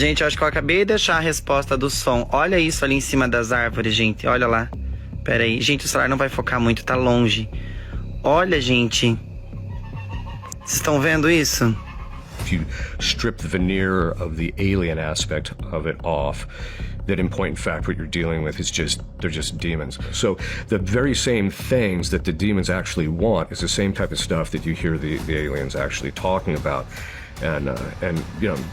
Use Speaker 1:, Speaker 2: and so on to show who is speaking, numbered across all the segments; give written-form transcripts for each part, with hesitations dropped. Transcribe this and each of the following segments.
Speaker 1: Gente, eu acho que eu acabei de deixar a resposta do som. Olha isso ali em cima das árvores, gente. Olha lá. Pera aí. Gente, o celular não vai focar muito, tá longe. Olha, gente. Vocês estão vendo isso?
Speaker 2: If you strip the veneer of the alien aspect of it off, that in point in fact what you're dealing with is they're just demons. So the very same things that the demons actually want is the same type of stuff that you hear the aliens actually talking about and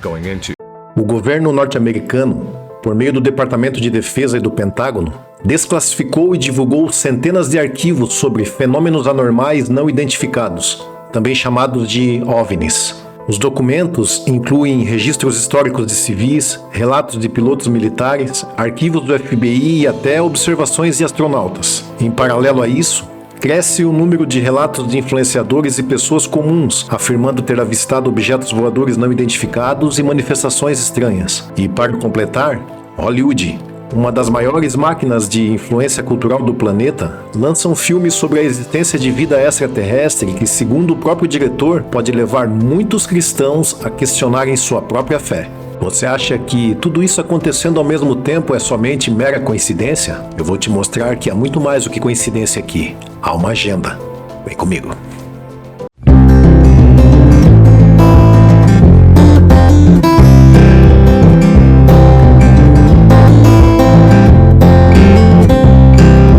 Speaker 2: going into.
Speaker 3: O governo norte-americano, por meio do Departamento de Defesa e do Pentágono, desclassificou e divulgou centenas de arquivos sobre fenômenos anormais não identificados, também chamados de OVNIs. Os documentos incluem registros históricos de civis, relatos de pilotos militares, arquivos do FBI e até observações de astronautas. Em paralelo a isso, cresce o número de relatos de influenciadores e pessoas comuns, afirmando ter avistado objetos voadores não identificados e manifestações estranhas. E para completar, Hollywood, uma das maiores máquinas de influência cultural do planeta, lança um filme sobre a existência de vida extraterrestre que, segundo o próprio diretor, pode levar muitos cristãos a questionarem sua própria fé. Você acha que tudo isso acontecendo ao mesmo tempo é somente mera coincidência? Eu vou te mostrar que há muito mais do que coincidência aqui. Há uma agenda. Vem comigo.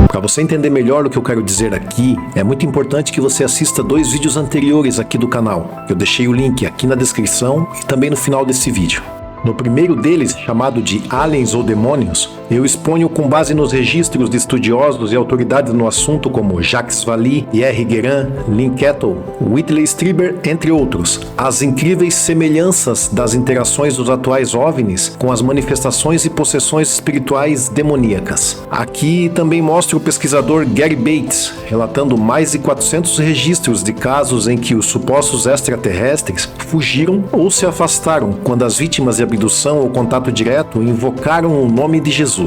Speaker 3: Para você entender melhor o que eu quero dizer aqui, é muito importante que você assista 2 vídeos anteriores aqui do canal. Eu deixei o link aqui na descrição e também no final desse vídeo. No primeiro deles, chamado de Aliens ou Demônios, eu exponho com base nos registros de estudiosos e autoridades no assunto como Jacques Vallée, Pierre Guérin, Lynn Kettle, Whitley Strieber, entre outros, as incríveis semelhanças das interações dos atuais OVNIs com as manifestações e possessões espirituais demoníacas. Aqui também mostro o pesquisador Gary Bates, relatando mais de 400 registros de casos em que os supostos extraterrestres fugiram ou se afastaram quando as vítimas de abdução ou contato direto invocaram o nome de Jesus.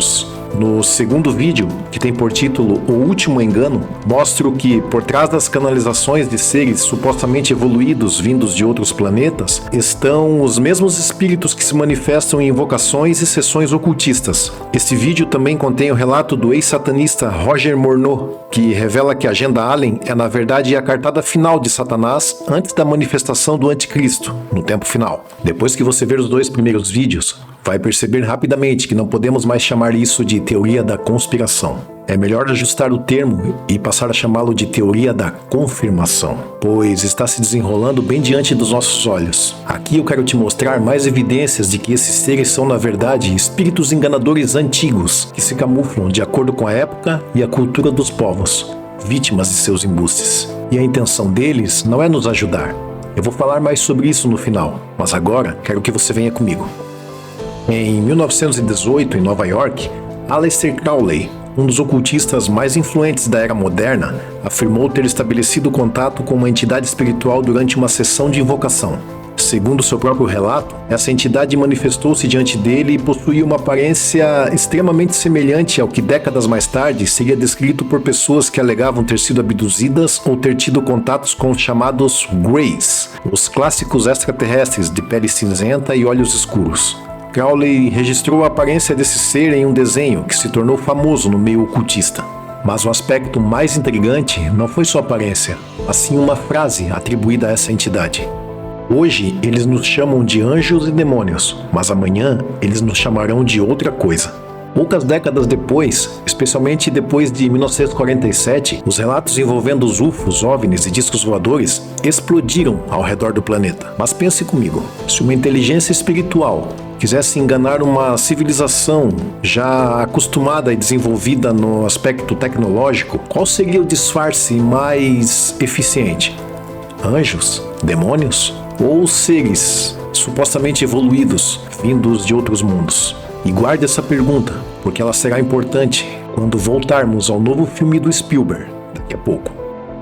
Speaker 3: No segundo vídeo, que tem por título O Último Engano, mostro que por trás das canalizações de seres supostamente evoluídos vindos de outros planetas estão os mesmos espíritos que se manifestam em invocações e sessões ocultistas. Este vídeo também contém o relato do ex-satanista Roger Morneau, que revela que a agenda Alien é na verdade a cartada final de Satanás antes da manifestação do anticristo, no tempo final. Depois que você ver os 2 primeiros vídeos, vai perceber rapidamente que não podemos mais chamar isso de teoria da conspiração. É melhor ajustar o termo e passar a chamá-lo de teoria da confirmação, pois está se desenrolando bem diante dos nossos olhos. Aqui eu quero te mostrar mais evidências de que esses seres são na verdade espíritos enganadores antigos que se camuflam de acordo com a época e a cultura dos povos, vítimas de seus embustes. E a intenção deles não é nos ajudar. Eu vou falar mais sobre isso no final, mas agora quero que você venha comigo. Em 1918, em Nova York, Aleister Crowley, um dos ocultistas mais influentes da era moderna, afirmou ter estabelecido contato com uma entidade espiritual durante uma sessão de invocação. Segundo seu próprio relato, essa entidade manifestou-se diante dele e possuía uma aparência extremamente semelhante ao que décadas mais tarde seria descrito por pessoas que alegavam ter sido abduzidas ou ter tido contatos com os chamados Greys, os clássicos extraterrestres de pele cinzenta e olhos escuros. Crowley registrou a aparência desse ser em um desenho que se tornou famoso no meio ocultista. Mas o aspecto mais intrigante não foi sua aparência, mas sim uma frase atribuída a essa entidade. Hoje eles nos chamam de anjos e demônios, mas amanhã eles nos chamarão de outra coisa. Poucas décadas depois, especialmente depois de 1947, os relatos envolvendo os UFOs, OVNIs e discos voadores explodiram ao redor do planeta. Mas pense comigo, se uma inteligência espiritual quisesse enganar uma civilização já acostumada e desenvolvida no aspecto tecnológico, qual seria o disfarce mais eficiente? Anjos? Demônios? Ou seres supostamente evoluídos, vindos de outros mundos? E guarde essa pergunta, porque ela será importante quando voltarmos ao novo filme do Spielberg, daqui a pouco.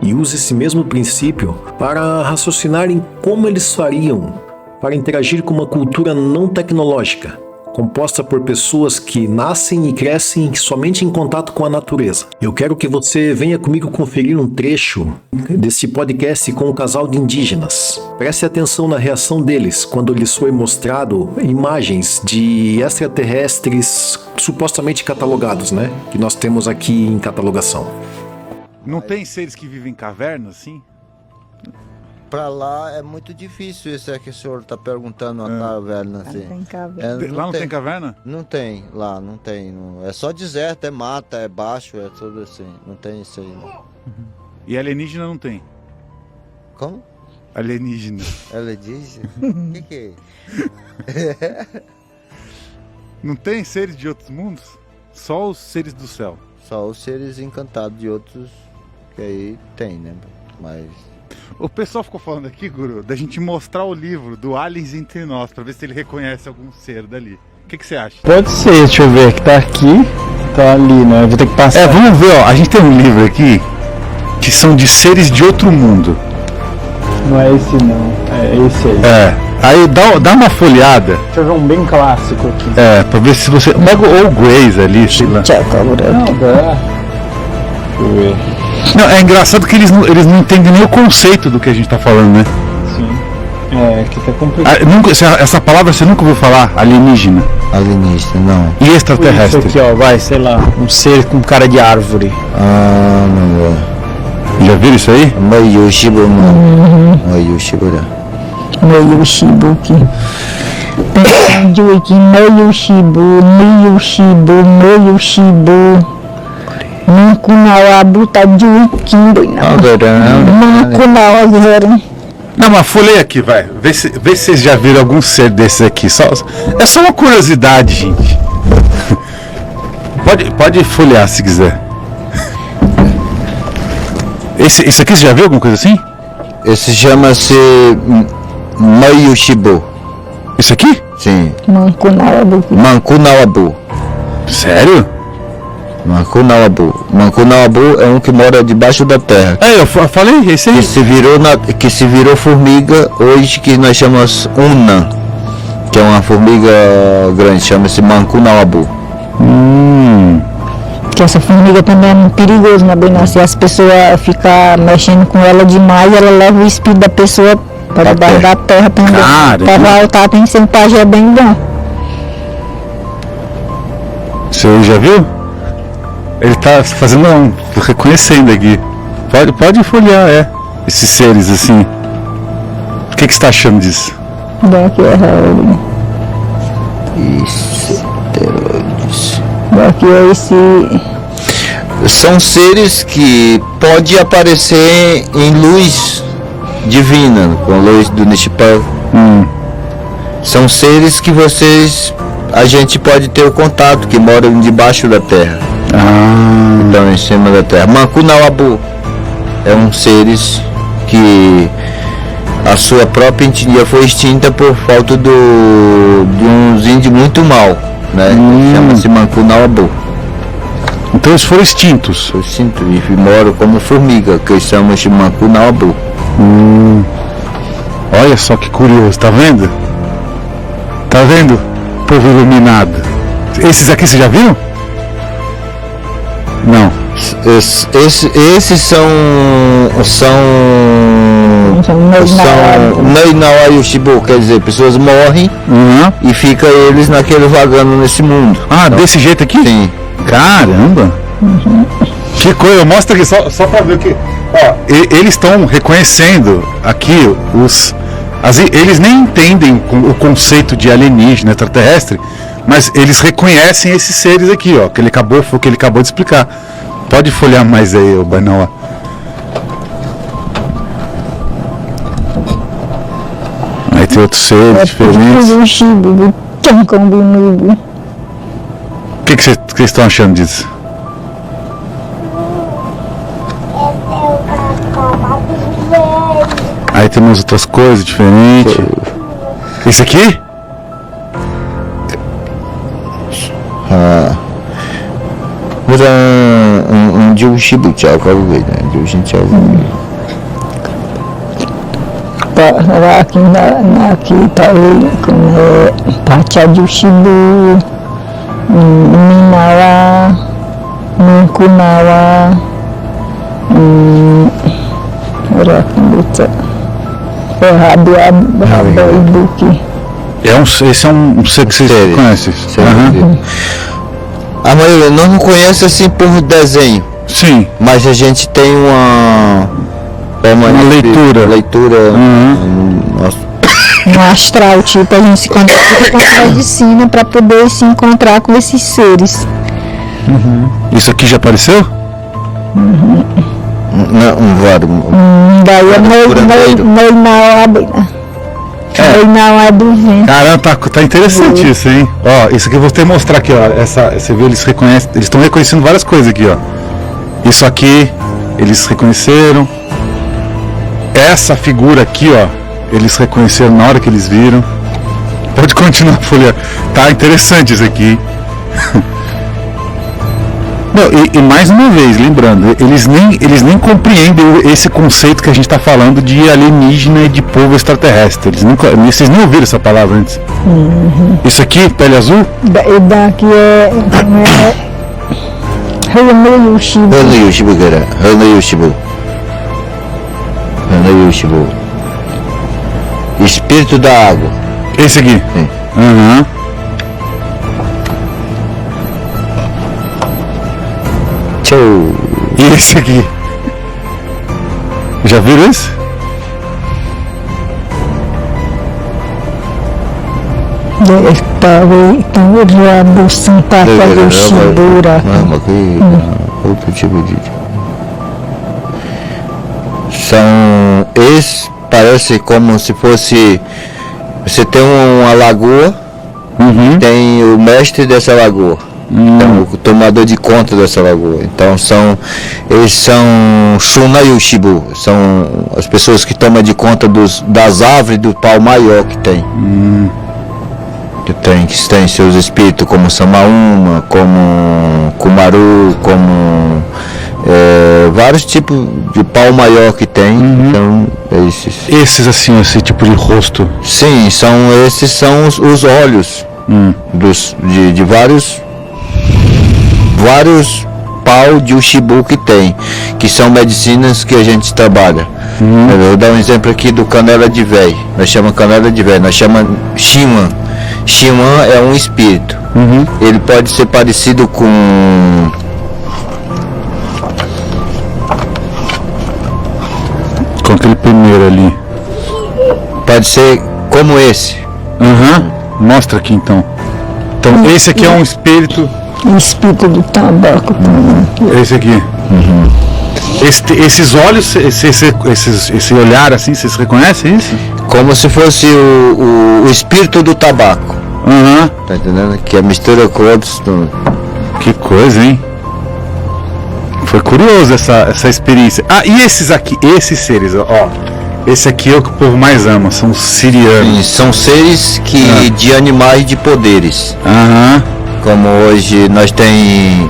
Speaker 3: E use esse mesmo princípio para raciocinar em como eles fariam para interagir com uma cultura não tecnológica, composta por pessoas que nascem e crescem somente em contato com a natureza. Eu quero que você venha comigo conferir um trecho desse podcast com o casal de indígenas. Preste atenção na reação deles quando lhes foi mostrado imagens de extraterrestres supostamente catalogados, né? Que nós temos aqui em catalogação.
Speaker 4: Não tem seres que vivem em cavernas, assim?
Speaker 5: Pra lá é muito difícil isso que o senhor tá perguntando, uma caverna assim.
Speaker 6: Tem caverna.
Speaker 4: Lá não tem caverna?
Speaker 5: Não tem, lá não tem. É só deserto, é mata, é baixo, é tudo assim. Não tem isso aí. Não.
Speaker 4: E alienígena não tem?
Speaker 5: Como?
Speaker 4: Alienígena.
Speaker 5: Ela diz? O que é?
Speaker 4: Não tem seres de outros mundos? Só os seres do céu.
Speaker 5: Só os seres encantados de outros que aí tem, né? Mas...
Speaker 4: O pessoal ficou falando aqui, Guru, da gente mostrar o livro do Aliens Entre Nós, pra ver se ele reconhece algum ser dali. O que você acha?
Speaker 7: Pode ser, deixa eu ver, que tá aqui, tá ali, né? Eu vou ter que passar. Vamos ver, ó, a gente tem um livro aqui que são de seres de outro mundo. Não é esse não, é esse aí. Aí dá uma folhada. Deixa eu ver um bem clássico aqui. Pra ver se você... Pega o Grace ali, sei lá. Não, dá. Deixa eu ver. Não, é engraçado que eles não entendem nem o conceito do que a gente tá falando, né? Sim. Que tá complicado. Essa palavra você nunca ouviu falar? Alienígena.
Speaker 5: Alienígena, não.
Speaker 7: E extraterrestre?
Speaker 6: Isso aqui, ó, vai, sei lá, um ser com cara de árvore.
Speaker 5: Ah, não.
Speaker 7: Já viram isso aí?
Speaker 5: Meio Shibu, mano. Meio Shibu,
Speaker 6: Meio Shibuki. Pensanduiki, meio Shibu. Mankunawabu tá juiquindo. Mankunawabu.
Speaker 7: Não, mas folheia aqui, vai. Vê se vocês já viram algum ser desses aqui. É só uma curiosidade, gente. Pode folhear se quiser. Esse aqui você já viu alguma coisa assim?
Speaker 5: Esse chama-se Meio Shibu.
Speaker 7: Isso aqui?
Speaker 5: Sim.
Speaker 6: Mankunawabu.
Speaker 7: Sério?
Speaker 5: Mankunawabu é um que mora debaixo da terra.
Speaker 7: Eu falei, esse aí.
Speaker 5: Que se virou formiga hoje, que nós chamamos Unna, que é uma formiga grande, chama-se Mankunawabu.
Speaker 6: Que essa formiga também é muito perigosa, né, Bena? Se as pessoas ficam mexendo com ela demais, ela leva o espírito da pessoa para debaixo da terra também. Para voltar, tem que ser um pajé bem bom.
Speaker 7: Você já viu? Ele tá fazendo reconhecendo aqui. Pode folhear, esses seres assim. O que você tá achando disso?
Speaker 6: Daqui é Daqui é esse.
Speaker 5: São seres que pode aparecer em luz divina, com a luz do Nishipal. São seres que a gente pode ter o contato, que moram debaixo da terra. Então, em cima da terra. Mankunawabu é um seres que a sua própria etnia foi extinta por falta de uns índios muito mal, né? Chama-se Mankunawabu.
Speaker 7: Então eles foram extintos.
Speaker 5: Foram extintos e moram como formiga, que chamam de Mankunawabu.
Speaker 7: Olha só que curioso, tá vendo? Tá vendo? Povo iluminado. Esses aqui você já viu? Não.
Speaker 5: Esses são Nainawa Yoshibu, quer dizer, pessoas morrem e fica eles naquele vagando nesse mundo.
Speaker 7: Então, desse jeito aqui?
Speaker 5: Sim.
Speaker 7: Caramba! Que coisa, mostra aqui só pra ver que. Ó, eles estão reconhecendo aqui eles nem entendem o conceito de alienígena, extraterrestre, mas eles reconhecem esses seres aqui, ó, que ele acabou de explicar. Pode folhear mais aí, o Bainauá. Aí tem outros seres diferentes. O que vocês estão achando disso? Aí tem umas outras coisas diferentes. Esse aqui?
Speaker 6: aqui tá ele, como é Pacha de Shibu, Minawa, Nunkunawa, Rabiabuki.
Speaker 7: Esse é um ser que vocês conhecem?
Speaker 5: A maioria nós não conhece assim por desenho.
Speaker 7: Sim.
Speaker 5: Mas a gente tem uma leitura
Speaker 6: Um astral, tipo, a gente se conecta com a medicina para poder se encontrar com esses seres.
Speaker 7: Isso aqui já apareceu?
Speaker 5: Não,
Speaker 6: Daí não é do vento.
Speaker 7: Caramba, tá interessante isso, hein? Ó, isso aqui eu vou te mostrar aqui, ó. Você vê, eles estão reconhecendo várias coisas aqui, ó. Isso aqui, eles reconheceram. Essa figura aqui, ó, eles reconheceram na hora que eles viram. Pode continuar, Folha. Tá interessante isso aqui. Não, e mais uma vez, lembrando, eles nem compreendem esse conceito que a gente está falando de alienígena e de povo extraterrestre. Vocês nem ouviram essa palavra antes. Isso aqui, pele azul?
Speaker 6: Daqui é
Speaker 5: Hanayushibu. Espírito da água.
Speaker 7: Esse aqui?
Speaker 5: Sim.
Speaker 7: E esse aqui? Já viram esse?
Speaker 5: Outro tipo de... São... Esse parece como se fosse... Você tem uma lagoa, tem o mestre dessa lagoa. Então, o tomador de conta dessa lagoa. Então eles são Shunayushibu, são as pessoas que tomam de conta das árvores do pau maior que tem. Que tem seus espíritos como Samaúma, como Kumaru, como vários tipos de pau maior que tem. Então,
Speaker 7: esses assim, esse tipo de rosto.
Speaker 5: Sim, esses são os olhos de vários pau de Ushibu que são medicinas que a gente trabalha. Eu vou dar um exemplo aqui do canela de véi. Nós chamamos canela de véi, nós chamamos Shiman. Shiman é um espírito. Ele pode ser parecido com
Speaker 7: aquele primeiro ali.
Speaker 5: Pode ser como esse.
Speaker 7: Mostra aqui então. Então esse aqui é um espírito.
Speaker 6: Espírito do tabaco.
Speaker 7: Esse aqui. Esses olhos, esse olhar assim, vocês reconhecem isso?
Speaker 5: Como se fosse o espírito do tabaco. Tá entendendo? Que é a mistura com outros.
Speaker 7: Que coisa, hein? Foi curioso essa experiência. E esses aqui, esses seres, ó. Esse aqui é o que o povo mais ama, são os sirianos.
Speaker 5: Sim, são seres de animais de poderes. Como hoje nós tem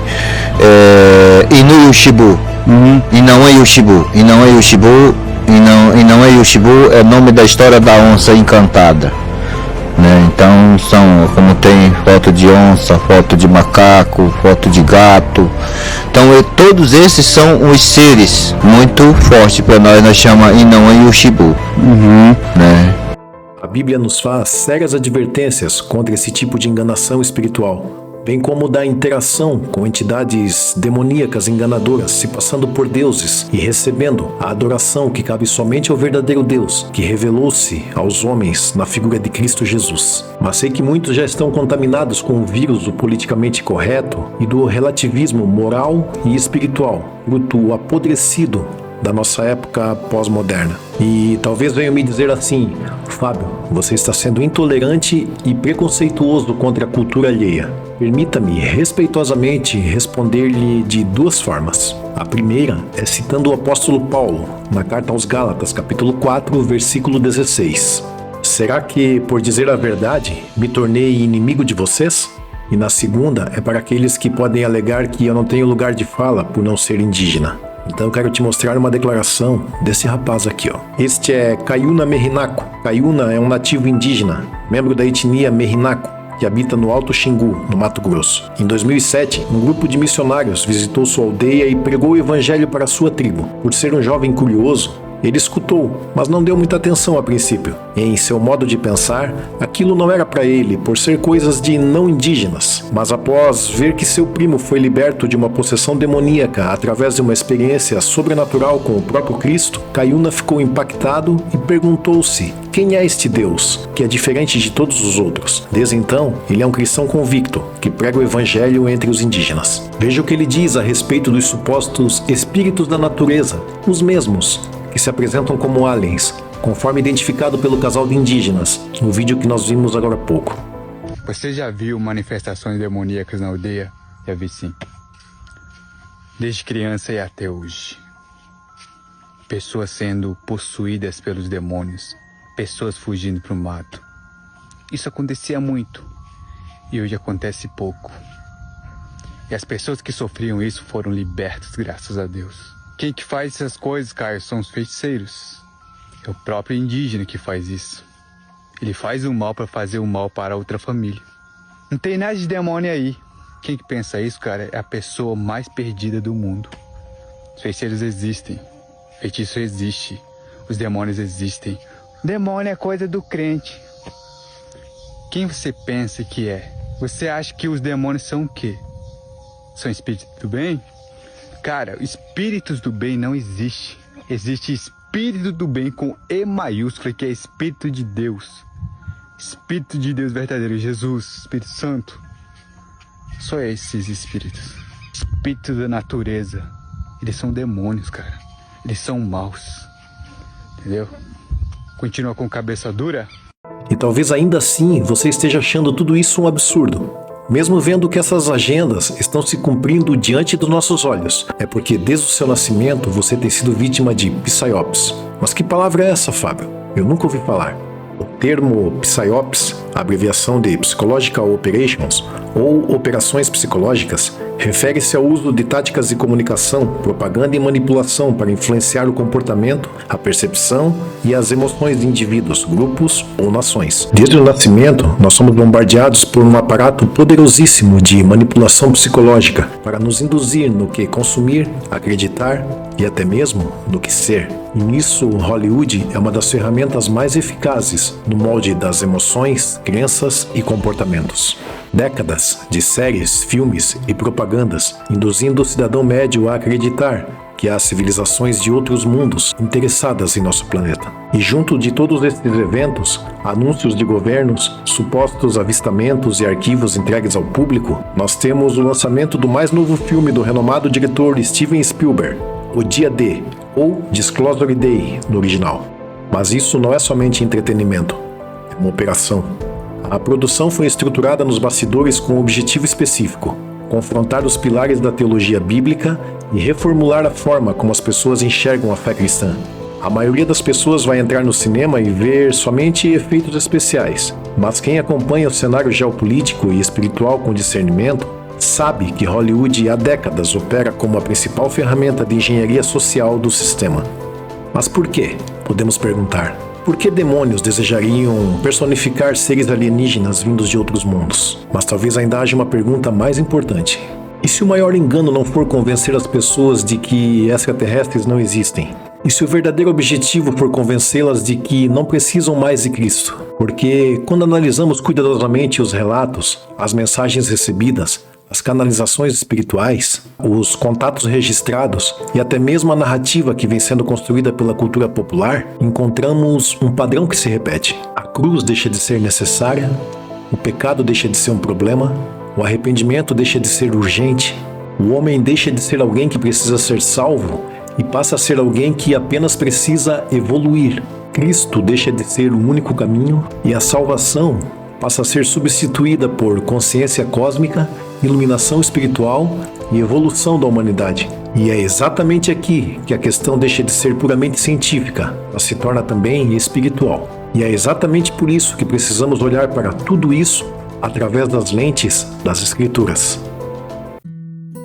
Speaker 5: Inu Yushibu. E não é Yushibu. E não é Yushibu. E não é Yushibu, é nome da história da onça encantada. Né? Então como tem foto de onça, foto de macaco, foto de gato. Então todos esses são os seres muito fortes para nós chamamos e não é Yushibu. Né?
Speaker 3: A Bíblia nos faz sérias advertências contra esse tipo de enganação espiritual, bem como da interação com entidades demoníacas enganadoras, se passando por deuses e recebendo a adoração que cabe somente ao verdadeiro Deus, que revelou-se aos homens na figura de Cristo Jesus. Mas sei que muitos já estão contaminados com o vírus do politicamente correto e do relativismo moral e espiritual, fruto apodrecido da nossa época pós-moderna. E talvez venham me dizer assim: Fábio, você está sendo intolerante e preconceituoso contra a cultura alheia. Permita-me respeitosamente responder-lhe de duas formas. A primeira é citando o apóstolo Paulo, na carta aos Gálatas, capítulo 4, versículo 16. Será que, por dizer a verdade, me tornei inimigo de vocês? E na segunda é para aqueles que podem alegar que eu não tenho lugar de fala por não ser indígena. Então eu quero te mostrar uma declaração desse rapaz aqui, ó. Este é Caiuna Merinaco. Caiuna é um nativo indígena, membro da etnia Merinaco, que habita no Alto Xingu, no Mato Grosso. Em 2007, um grupo de missionários visitou sua aldeia e pregou o evangelho para sua tribo. Por ser um jovem curioso, ele escutou, mas não deu muita atenção a princípio. Em seu modo de pensar, aquilo não era para ele, por ser coisas de não indígenas. Mas após ver que seu primo foi liberto de uma possessão demoníaca através de uma experiência sobrenatural com o próprio Cristo, Caiuna ficou impactado e perguntou-se: quem é este Deus, que é diferente de todos os outros? Desde então, ele é um cristão convicto, que prega o evangelho entre os indígenas. Veja o que ele diz a respeito dos supostos espíritos da natureza, os mesmos que se apresentam como aliens, conforme identificado pelo casal de indígenas, no vídeo que nós vimos agora há pouco.
Speaker 8: Você já viu manifestações demoníacas na aldeia? Já vi sim. Desde criança e até hoje. Pessoas sendo possuídas pelos demônios, pessoas fugindo para o mato. Isso acontecia muito e hoje acontece pouco. E as pessoas que sofriam isso foram libertas, graças a Deus. Quem que faz essas coisas, cara, são os feiticeiros. É o próprio indígena que faz isso. Ele faz o mal para fazer o mal para outra família. Não tem nada de demônio aí. Quem que pensa isso, cara, é a pessoa mais perdida do mundo. Os feiticeiros existem. Feitiço existe. Os demônios existem. Demônio é coisa do crente. Quem você pensa que é? Você acha que os demônios são o quê? São espíritos do bem? Cara, espíritos do bem não existe. Existe espírito do bem com E maiúscula, que é Espírito de Deus. Espírito de Deus verdadeiro, Jesus, Espírito Santo. Só esses espíritos. Espíritos da natureza. Eles são demônios, cara. Eles são maus. Entendeu? Continua com cabeça dura?
Speaker 3: E talvez ainda assim você esteja achando tudo isso um absurdo. Mesmo vendo que essas agendas estão se cumprindo diante dos nossos olhos, é porque desde o seu nascimento você tem sido vítima de PSYOPs. Mas que palavra é essa, Fábio? Eu nunca ouvi falar. O termo PSYOPs, a abreviação de Psychological Operations, ou operações psicológicas, refere-se ao uso de táticas de comunicação, propaganda e manipulação para influenciar o comportamento, a percepção e as emoções de indivíduos, grupos ou nações. Desde o nascimento, nós somos bombardeados por um aparato poderosíssimo de manipulação psicológica para nos induzir no que consumir, acreditar e até mesmo no que ser. E nisso, Hollywood é uma das ferramentas mais eficazes no molde das emoções, crenças e comportamentos. Décadas de séries, filmes e propagandas induzindo o cidadão médio a acreditar que há civilizações de outros mundos interessadas em nosso planeta. E junto de todos esses eventos, anúncios de governos, supostos avistamentos e arquivos entregues ao público, nós temos o lançamento do mais novo filme do renomado diretor Steven Spielberg, O Dia D, ou Disclosure Day no original. Mas isso não é somente entretenimento, é uma operação. A produção foi estruturada nos bastidores com um objetivo específico: confrontar os pilares da teologia bíblica e reformular a forma como as pessoas enxergam a fé cristã. A maioria das pessoas vai entrar no cinema e ver somente efeitos especiais, mas quem acompanha o cenário geopolítico e espiritual com discernimento sabe que Hollywood há décadas opera como a principal ferramenta de engenharia social do sistema. Mas por quê? Podemos perguntar. Por que demônios desejariam personificar seres alienígenas vindos de outros mundos? Mas talvez ainda haja uma pergunta mais importante. E se o maior engano não for convencer as pessoas de que extraterrestres não existem? E se o verdadeiro objetivo for convencê-las de que não precisam mais de Cristo? Porque quando analisamos cuidadosamente os relatos, as mensagens recebidas, as canalizações espirituais, os contatos registrados e até mesmo a narrativa que vem sendo construída pela cultura popular, encontramos um padrão que se repete. A cruz deixa de ser necessária, o pecado deixa de ser um problema, o arrependimento deixa de ser urgente, o homem deixa de ser alguém que precisa ser salvo e passa a ser alguém que apenas precisa evoluir. Cristo deixa de ser o único caminho e a salvação passa a ser substituída por consciência cósmica, iluminação espiritual e evolução da humanidade. E é exatamente aqui que a questão deixa de ser puramente científica, mas se torna também espiritual. E é exatamente por isso que precisamos olhar para tudo isso através das lentes das Escrituras.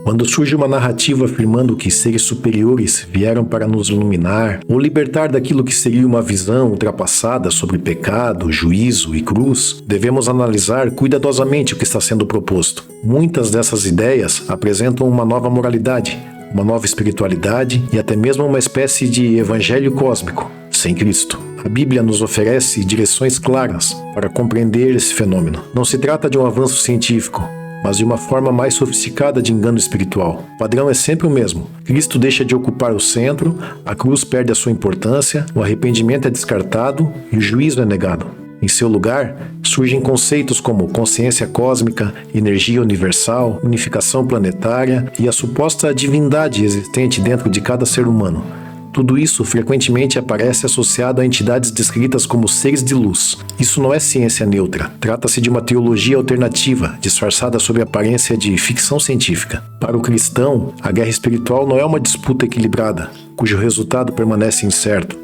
Speaker 3: Quando surge uma narrativa afirmando que seres superiores vieram para nos iluminar ou libertar daquilo que seria uma visão ultrapassada sobre pecado, juízo e cruz, devemos analisar cuidadosamente o que está sendo proposto. Muitas dessas ideias apresentam uma nova moralidade, uma nova espiritualidade e até mesmo uma espécie de evangelho cósmico, sem Cristo. A Bíblia nos oferece direções claras para compreender esse fenômeno. Não se trata de um avanço científico, mas de uma forma mais sofisticada de engano espiritual. O padrão é sempre o mesmo. Cristo deixa de ocupar o centro, a cruz perde a sua importância, o arrependimento é descartado e o juízo é negado. Em seu lugar, surgem conceitos como consciência cósmica, energia universal, unificação planetária e a suposta divindade existente dentro de cada ser humano. Tudo isso frequentemente aparece associado a entidades descritas como seres de luz. Isso não é ciência neutra. Trata-se de uma teologia alternativa, disfarçada sob a aparência de ficção científica. Para o cristão, a guerra espiritual não é uma disputa equilibrada, cujo resultado permanece incerto,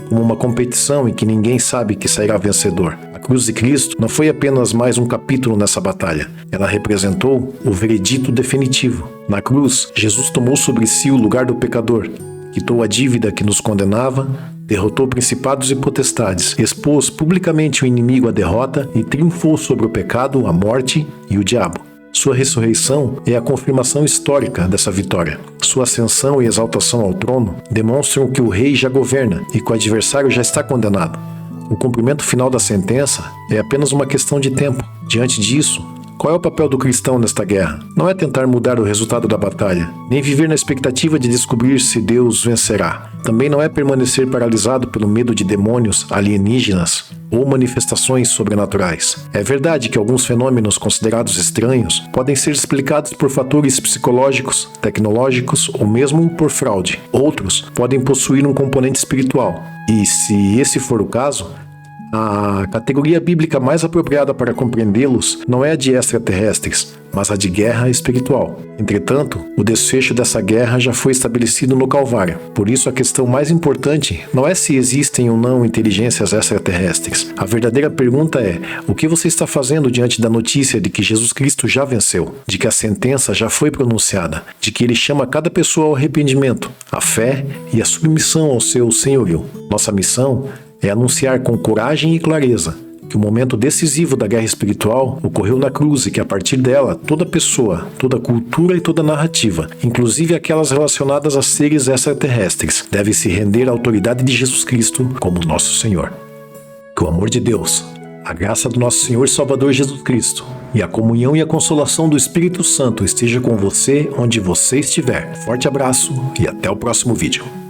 Speaker 3: como uma competição em que ninguém sabe que sairá vencedor. A cruz de Cristo não foi apenas mais um capítulo nessa batalha. Ela representou o veredito definitivo. Na cruz, Jesus tomou sobre si o lugar do pecador, quitou a dívida que nos condenava, derrotou principados e potestades, expôs publicamente o inimigo à derrota e triunfou sobre o pecado, a morte e o diabo. Sua ressurreição é a confirmação histórica dessa vitória. Sua ascensão e exaltação ao trono demonstram que o rei já governa e que o adversário já está condenado. O cumprimento final da sentença é apenas uma questão de tempo. Diante disso, qual é o papel do cristão nesta guerra? Não é tentar mudar o resultado da batalha, nem viver na expectativa de descobrir se Deus vencerá. Também não é permanecer paralisado pelo medo de demônios, alienígenas ou manifestações sobrenaturais. É verdade que alguns fenômenos considerados estranhos podem ser explicados por fatores psicológicos, tecnológicos ou mesmo por fraude. Outros podem possuir um componente espiritual. E, se esse for o caso, a categoria bíblica mais apropriada para compreendê-los não é a de extraterrestres, mas a de guerra espiritual. Entretanto, o desfecho dessa guerra já foi estabelecido no Calvário. Por isso, a questão mais importante não é se existem ou não inteligências extraterrestres. A verdadeira pergunta é: o que você está fazendo diante da notícia de que Jesus Cristo já venceu, de que a sentença já foi pronunciada, de que ele chama cada pessoa ao arrependimento, à fé e à submissão ao seu senhorio? Nossa missão é anunciar com coragem e clareza que o momento decisivo da guerra espiritual ocorreu na cruz e que a partir dela toda pessoa, toda cultura e toda narrativa, inclusive aquelas relacionadas a seres extraterrestres, deve se render à autoridade de Jesus Cristo como nosso Senhor. Que o amor de Deus, a graça do nosso Senhor e Salvador Jesus Cristo e a comunhão e a consolação do Espírito Santo esteja com você onde você estiver. Forte abraço e até o próximo vídeo.